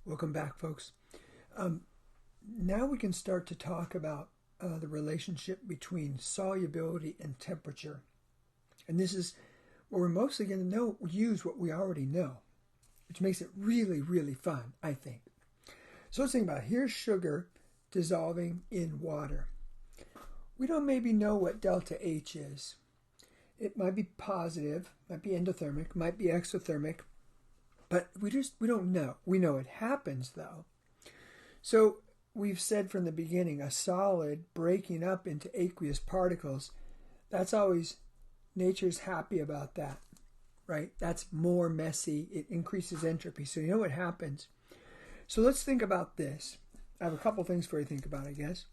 Welcome back, folks. Now we can start to talk about the relationship between solubility and temperature. And this is where we're mostly going to use what we already know, which makes it really, really fun, I think. So let's think about it. Here's sugar dissolving in water. We don't maybe know what delta H is. It might be positive, might be endothermic, might be exothermic, but we don't know. We know it happens, though. So we've said from the beginning, a solid breaking up into aqueous particles, that's always, nature's happy about that, right? That's more messy. It increases entropy. So you know what happens. So let's think about this. I have a couple things for you to think about, I guess.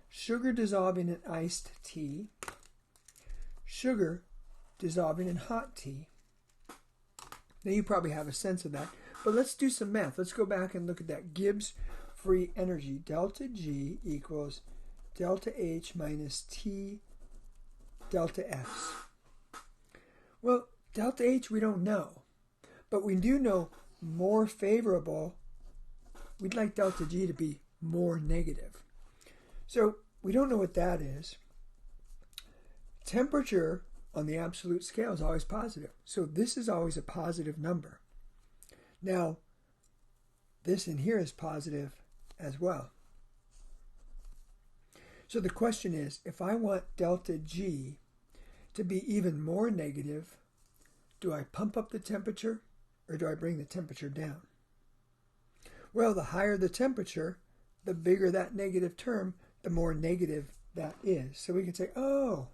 Sugar dissolving in iced tea. Sugar dissolving in hot tea. Now you probably have a sense of that, but let's do some math. Let's go back and look at that. Gibbs free energy, delta G equals delta H minus T delta S. Well, delta H we don't know, but we do know more favorable. We'd like delta G to be more negative. So we don't know what that is. Temperature on the absolute scale is always positive. So this is always a positive number. Now, this in here is positive as well. So the question is, if I want delta G to be even more negative, do I pump up the temperature or do I bring the temperature down? Well, the higher the temperature, the bigger that negative term, the more negative that is. So we can say, oh,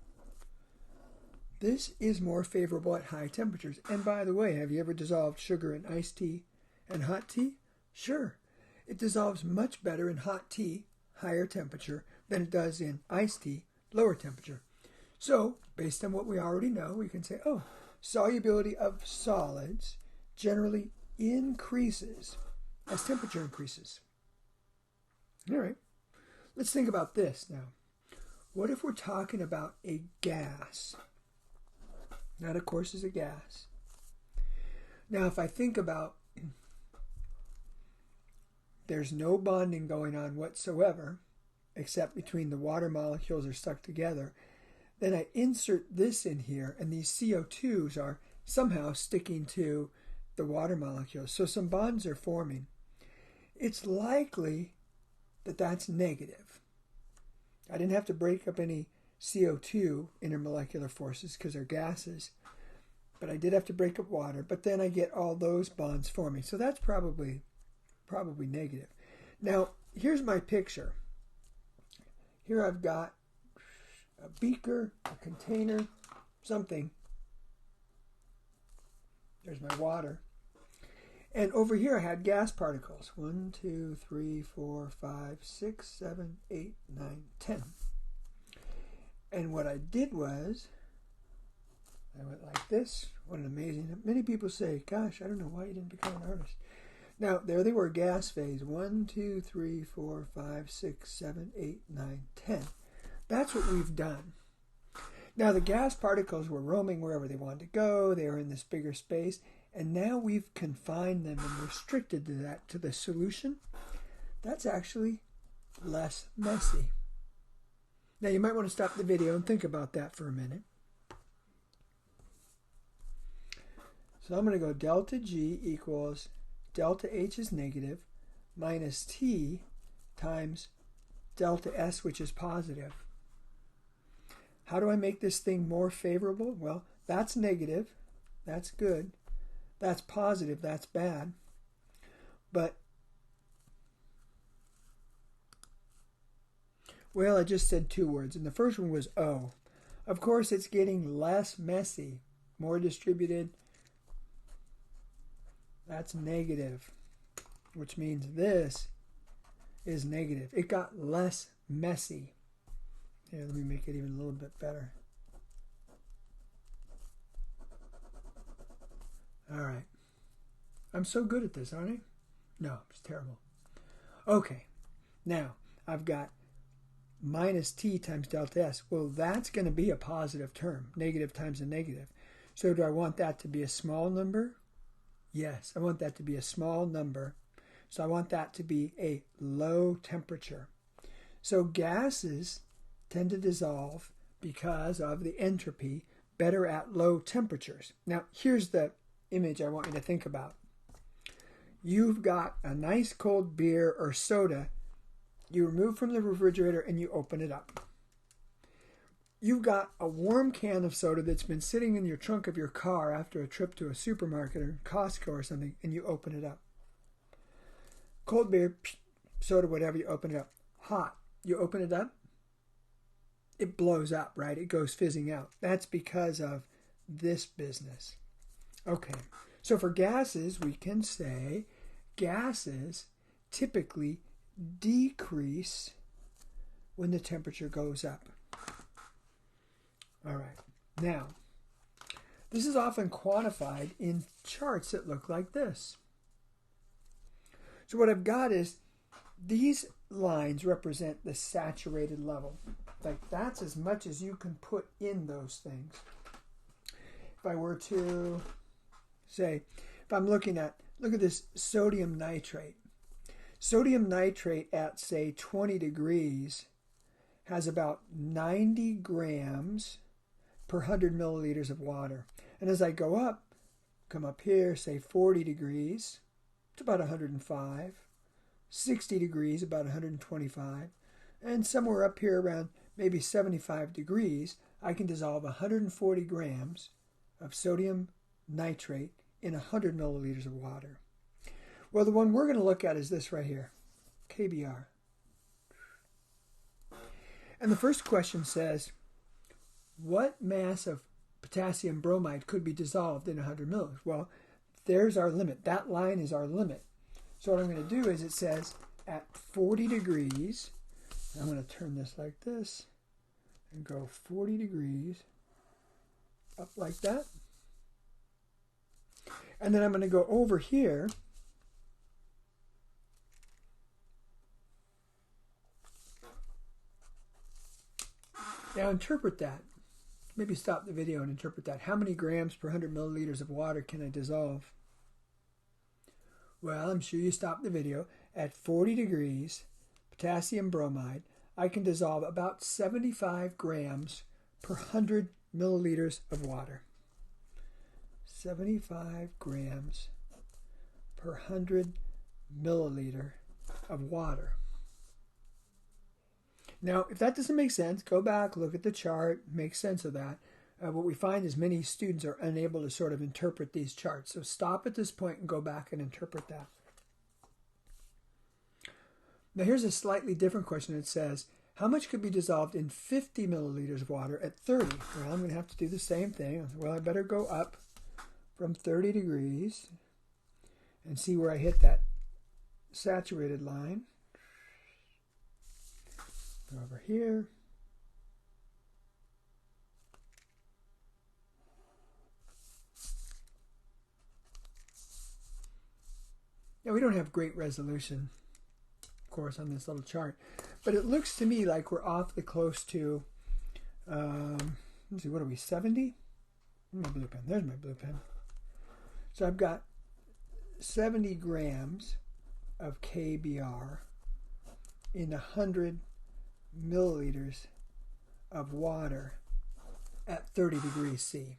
this is more favorable at high temperatures. And by the way, have you ever dissolved sugar in iced tea and hot tea? Sure. It dissolves much better in hot tea, higher temperature, than it does in iced tea, lower temperature. So, based on what we already know, we can say, oh, solubility of solids generally increases as temperature increases. All right. Let's think about this now. What if we're talking about a gas? That, of course, is a gas. Now, if I think about there's no bonding going on whatsoever, except between the water molecules are stuck together, then I insert this in here, and these CO2s are somehow sticking to the water molecules. So some bonds are forming. It's likely that that's negative. I didn't have to break up any CO2 intermolecular forces because they're gases, but I did have to break up water, but then I get all those bonds forming. So that's probably negative. Now, here's my picture. Here I've got a beaker, a container, something. There's my water. And over here I had gas particles. 1, 2, 3, 4, 5, 6, 7, 8, 9, 10. And what I did was, I went like this. What an amazing, many people say, gosh, I don't know why you didn't become an artist. Now, there they were, gas phase. 1, 2, 3, 4, 5, 6, 7, 8, 9, 10. That's what we've done. Now, the gas particles were roaming wherever they wanted to go. They were in this bigger space. And now we've confined them and restricted to the solution. That's actually less messy. Now, you might want to stop the video and think about that for a minute. So I'm going to go delta G equals delta H is negative minus T times delta S, which is positive. How do I make this thing more favorable? Well, that's negative. That's good. That's positive. That's bad. But, well, I just said two words, and the first one was O. Of course, it's getting less messy, more distributed. That's negative, which means this is negative. It got less messy. Here, let me make it even a little bit better. All right. I'm so good at this, aren't I? No, it's terrible. Okay. Now, I've got minus T times delta S. Well, that's going to be a positive term, negative times a negative. So do I want that to be a small number? Yes, I want that to be a small number. So I want that to be a low temperature. So gases tend to dissolve because of the entropy better at low temperatures. Now, here's the image I want you to think about. You've got a nice cold beer or soda. You remove from the refrigerator and you open it up. You've got a warm can of soda that's been sitting in your trunk of your car after a trip to a supermarket or Costco or something, and you open it up. Cold beer, soda, whatever, you open it up. Hot, you open it up, it blows up, right? It goes fizzing out. That's because of this business. Okay, so for gases, we can say gases typically decrease when the temperature goes up. All right, now, this is often quantified in charts that look like this. So what I've got is these lines represent the saturated level. Like that's as much as you can put in those things. If I were to say, if I'm look at this sodium nitrate. Sodium nitrate at, say, 20 degrees has about 90 grams per 100 milliliters of water. And as I go up, come up here, say 40 degrees, it's about 105. 60 degrees, about 125. And somewhere up here around maybe 75 degrees, I can dissolve 140 grams of sodium nitrate in 100 milliliters of water. Well, the one we're going to look at is this right here, KBr. And the first question says, what mass of potassium bromide could be dissolved in 100 milliliters? Well, there's our limit. That line is our limit. So what I'm going to do is it says at 40 degrees, I'm going to turn this like this and go 40 degrees up like that. And then I'm going to go over here now interpret that. Maybe stop the video and interpret that. How many grams per 100 milliliters of water can I dissolve? Well, I'm sure you stopped the video. At 40 degrees, potassium bromide, I can dissolve about 75 grams per 100 milliliters of water. 75 grams per 100 milliliter of water. Now, if that doesn't make sense, go back, look at the chart, make sense of that. What we find is many students are unable to sort of interpret these charts. So stop at this point and go back and interpret that. Now here's a slightly different question. It says, how much could be dissolved in 50 milliliters of water at 30? Well, I'm going to have to do the same thing. Well, I better go up from 30 degrees and see where I hit that saturated line. Go over here. Now, we don't have great resolution, of course, on this little chart, but it looks to me like we're awfully close to, let's see, what are we, 70? My blue pen. There's my blue pen. So I've got 70 grams of KBr in 100 milliliters of water at 30 degrees C.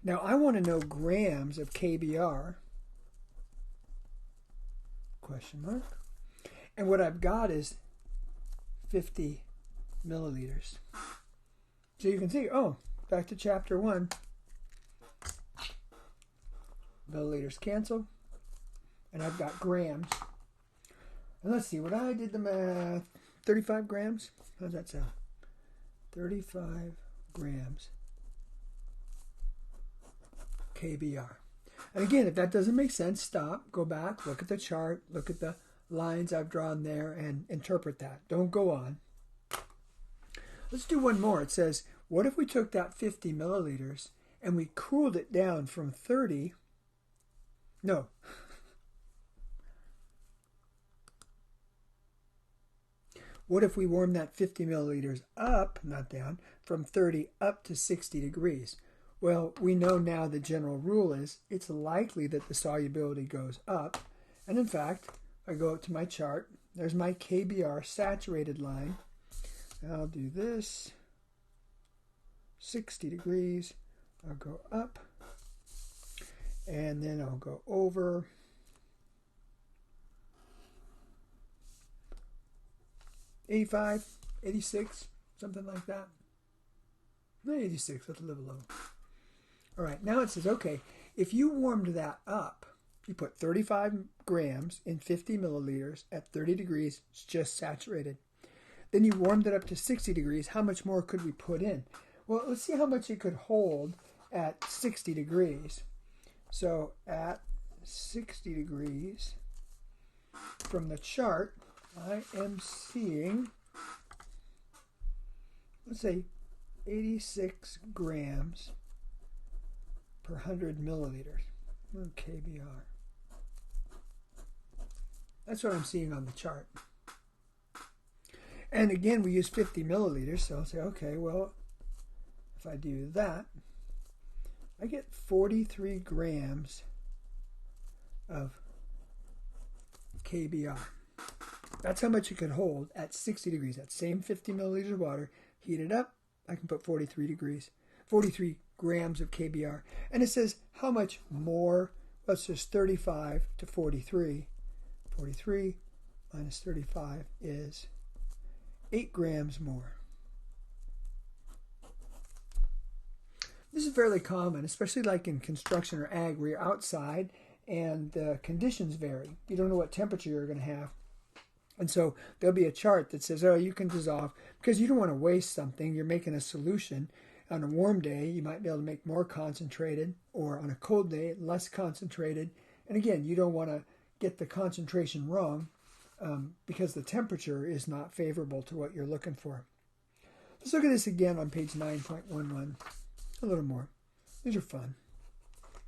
Now, I want to know grams of KBr, question mark, and what I've got is 50 milliliters. So you can see, oh, back to chapter 1. Milliliters cancel, and I've got grams. And let's see, when I did the math, 35 grams? How does that sound? 35 grams KBr. And again, if that doesn't make sense, stop, go back, look at the chart, look at the lines I've drawn there, and interpret that. Don't go on. Let's do one more. It says, what if we took that 50 milliliters and we cooled it down from 30? No. What if we warm that 50 milliliters up, not down, from 30 up to 60 degrees? Well, we know now the general rule is it's likely that the solubility goes up And in fact, I go up to my chart. There's my KBR saturated line. And I'll do this. 60 degrees. I'll go up. And then I'll go over. 85, 86, something like that. 86, that's a little low. All right, now it says, okay, if you warmed that up, you put 35 grams in 50 milliliters at 30 degrees, it's just saturated. Then you warmed it up to 60 degrees. How much more could we put in? Well, let's see how much it could hold at 60 degrees. So at 60 degrees, from the chart, I am seeing, let's say, 86 grams per 100 milliliters. KBR. That's what I'm seeing on the chart. And again, we use 50 milliliters, so I'll say, okay, well, if I do that, I get 43 grams of KBR. That's how much it could hold at 60 degrees. That same 50 milliliters of water, heat it up, I can put 43 grams of KBR. And it says how much more. Let's just 35 to 43. 43 minus 35 is 8 grams more. This is fairly common, especially like in construction or ag where you're outside and the conditions vary. You don't know what temperature you're going to have. And so there'll be a chart that says, oh, you can dissolve, because you don't want to waste something. You're making a solution. On a warm day, you might be able to make more concentrated, or on a cold day, less concentrated. And again, you don't want to get the concentration wrong because the temperature is not favorable to what you're looking for. Let's look at this again on page 9.11. A little more. These are fun.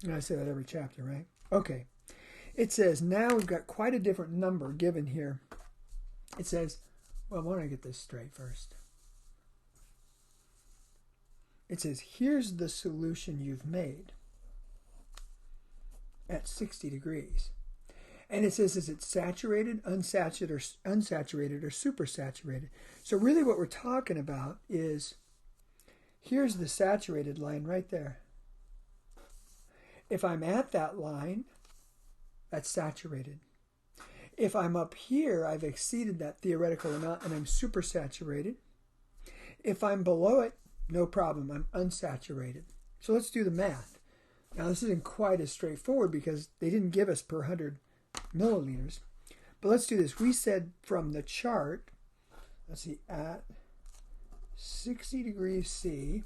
And I say that every chapter, right? Okay. It says now we've got quite a different number given here. It says, well, why don't I get this straight first? It says, here's the solution you've made at 60 degrees. And it says, is it saturated, unsaturated, or supersaturated? So really what we're talking about is, here's the saturated line right there. If I'm at that line, that's saturated. If I'm up here, I've exceeded that theoretical amount and I'm supersaturated. If I'm below it, no problem, I'm unsaturated. So let's do the math. Now this isn't quite as straightforward because they didn't give us per 100 milliliters. But let's do this. We said from the chart, let's see, at 60 degrees C,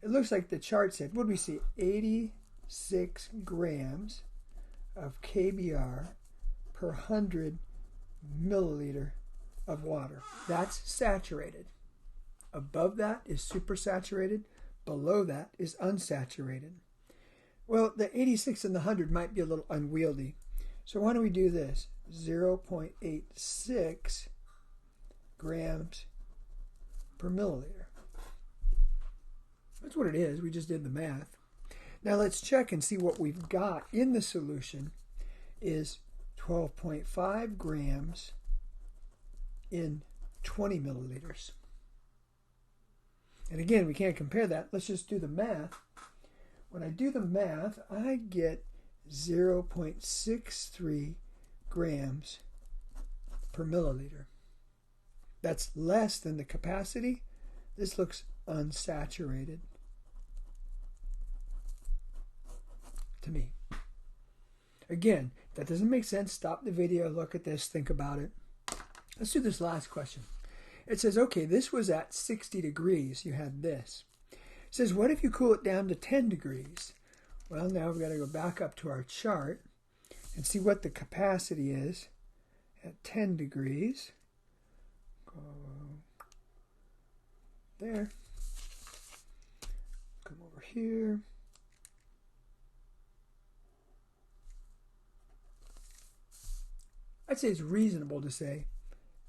it looks like the chart said, what did we see? 86 grams of KBR per 100 milliliter of water. That's saturated. Above that is supersaturated. Below that is unsaturated. Well, the 86 and the 100 might be a little unwieldy. So why don't we do this? 0.86 grams per milliliter. That's what it is. We just did the math. Now let's check and see what we've got in the solution is 12.5 grams in 20 milliliters. And again, we can't compare that. Let's just do the math. When I do the math, I get 0.63 grams per milliliter. That's less than the capacity. This looks unsaturated to me. Again, if that doesn't make sense, stop the video, look at this, think about it. Let's do this last question. It says, okay, this was at 60 degrees. You had this. It says, what if you cool it down to 10 degrees? Well, now we've got to go back up to our chart and see what the capacity is at 10 degrees. Go there. Come over here. I'd say it's reasonable to say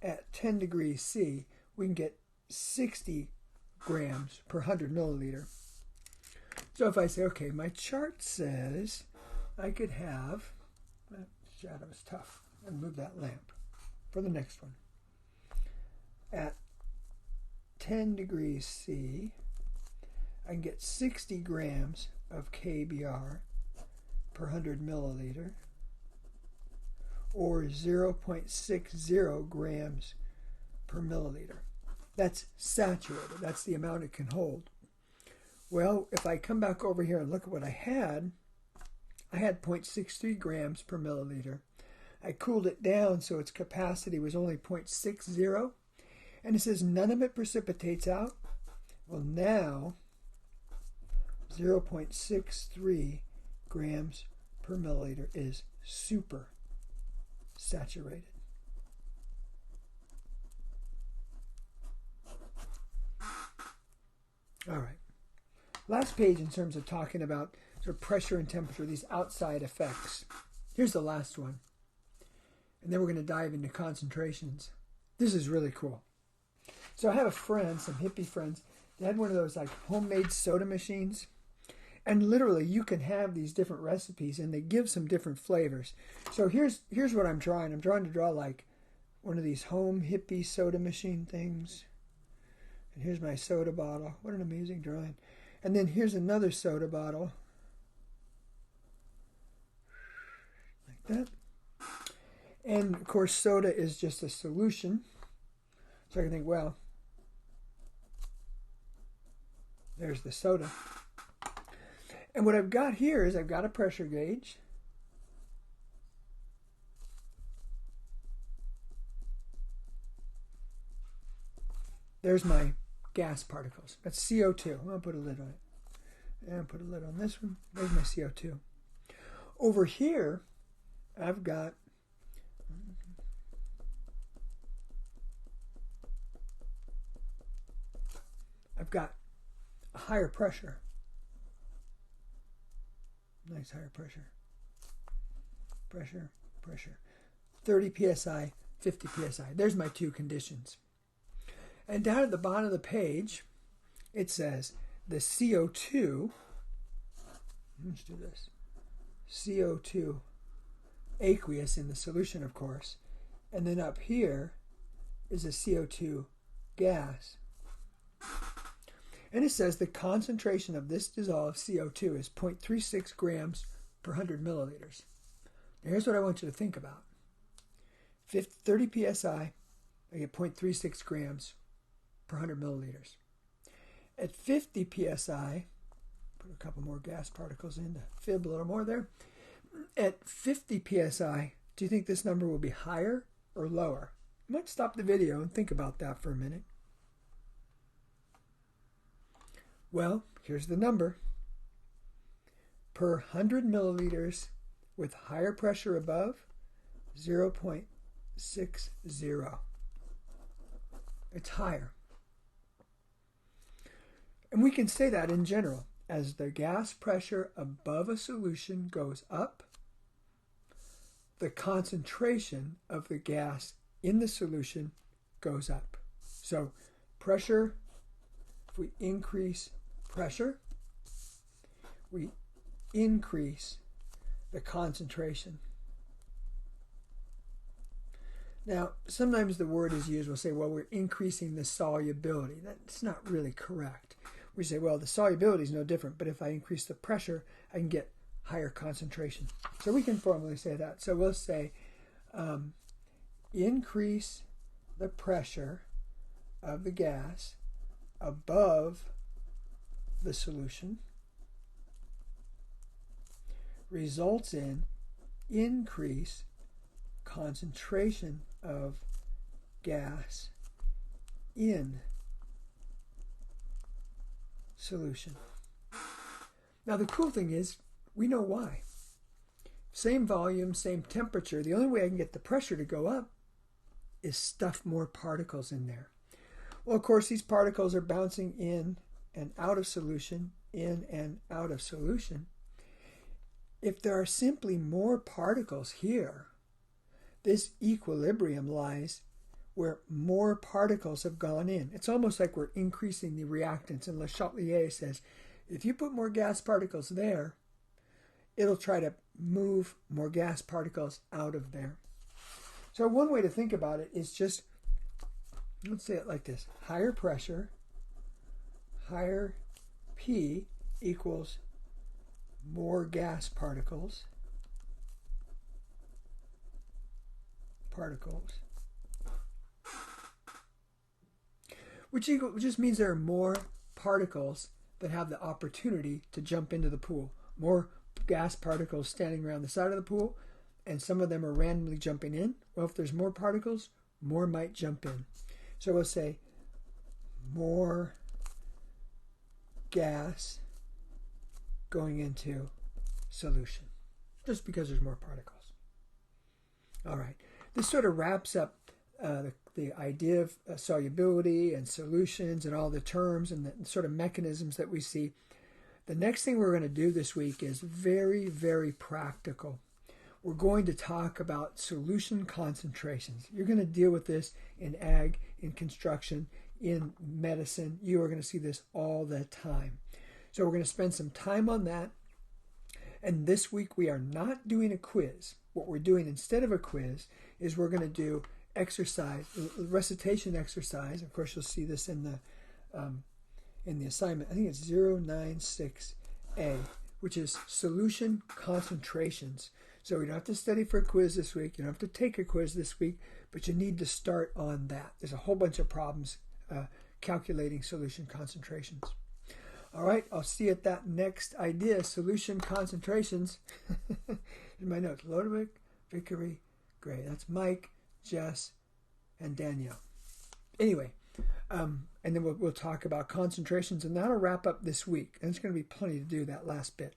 at 10 degrees C, we can get 60 grams per 100 milliliter. So if I say, okay, my chart says I could have, let's shadow is tough. And move that lamp for the next one. At 10 degrees C, I can get 60 grams of KBr per 100 milliliter, or 0.60 grams per milliliter. That's saturated. That's the amount it can hold. Well, if I come back over here and look at what I had 0.63 grams per milliliter. I cooled it down so its capacity was only 0.60, and it says none of it precipitates out. Well, now 0.63 grams per milliliter is super saturated. All right. Last page in terms of talking about sort of pressure and temperature, these outside effects. Here's the last one. And then we're going to dive into concentrations. This is really cool. So I have a friend, some hippie friends, they had one of those like homemade soda machines. And literally you can have these different recipes and they give some different flavors. So here's what I'm trying. I'm trying to draw like one of these home hippie soda machine things. And here's my soda bottle. What an amazing drawing. And then here's another soda bottle. Like that. And of course soda is just a solution. So I can think, well, there's the soda. And what I've got here is I've got a pressure gauge. There's my gas particles. That's CO2. I'll put a lid on it. And put a lid on this one. There's my CO2. Over here, I've got a higher pressure. Nice higher pressure. Pressure. 30 psi, 50 psi. There's my two conditions. And down at the bottom of the page, it says the CO2, let's do this, CO2 aqueous in the solution, of course. And then up here is a CO2 gas. And it says the concentration of this dissolved CO2 is 0.36 grams per 100 milliliters. Now here's what I want you to think about. 30 psi, I get 0.36 grams per 100 milliliters. At 50 psi, put a couple more gas particles in to fib a little more there. At 50 psi, do you think this number will be higher or lower? You might stop the video and think about that for a minute. Well, here's the number. Per 100 milliliters with higher pressure above, 0.60. It's higher. And we can say that in general. As the gas pressure above a solution goes up, the concentration of the gas in the solution goes up. So pressure, if we increase pressure, we increase the concentration. Now, sometimes the word is used, we'll say, well, we're increasing the solubility. That's not really correct. We say, well, the solubility is no different, but if I increase the pressure, I can get higher concentration. So we can formally say that. So we'll say, increase the pressure of the gas above the solution results in increased concentration of gas in solution. Now the cool thing is we know why. Same volume, same temperature. The only way I can get the pressure to go up is stuff more particles in there. Well, of course, these particles are bouncing in and out of solution, in and out of solution. If there are simply more particles here, this equilibrium lies where more particles have gone in. It's almost like we're increasing the reactants. And Le Chatelier says, if you put more gas particles there, it'll try to move more gas particles out of there. So one way to think about it is just, let's say it like this. Higher pressure, higher P equals more gas particles. Which just means there are more particles that have the opportunity to jump into the pool. More gas particles standing around the side of the pool, and some of them are randomly jumping in. Well, if there's more particles, more might jump in. So we'll say more gas going into solution, just because there's more particles. All right. This sort of wraps up the idea of solubility and solutions and all the terms and the sort of mechanisms that we see. The next thing we're going to do this week is very, very practical. We're going to talk about solution concentrations. You're going to deal with this in ag, in construction, in medicine. You are going to see this all the time. So we're going to spend some time on that. And this week we are not doing a quiz. What we're doing instead of a quiz is we're going to do exercise, recitation exercise. Of course, you'll see this in the assignment. I think it's 096A, which is solution concentrations. So you don't have to study for a quiz this week. You don't have to take a quiz this week, but you need to start on that. There's a whole bunch of problems calculating solution concentrations. All right, I'll see you at that next idea, solution concentrations. In my notes, Lodewijk, Vickery, Gray. That's Mike, Jess, and Danielle. Anyway, and then we'll talk about concentrations, and that'll wrap up this week. And it's going to be plenty to do that last bit.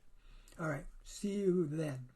All right, see you then.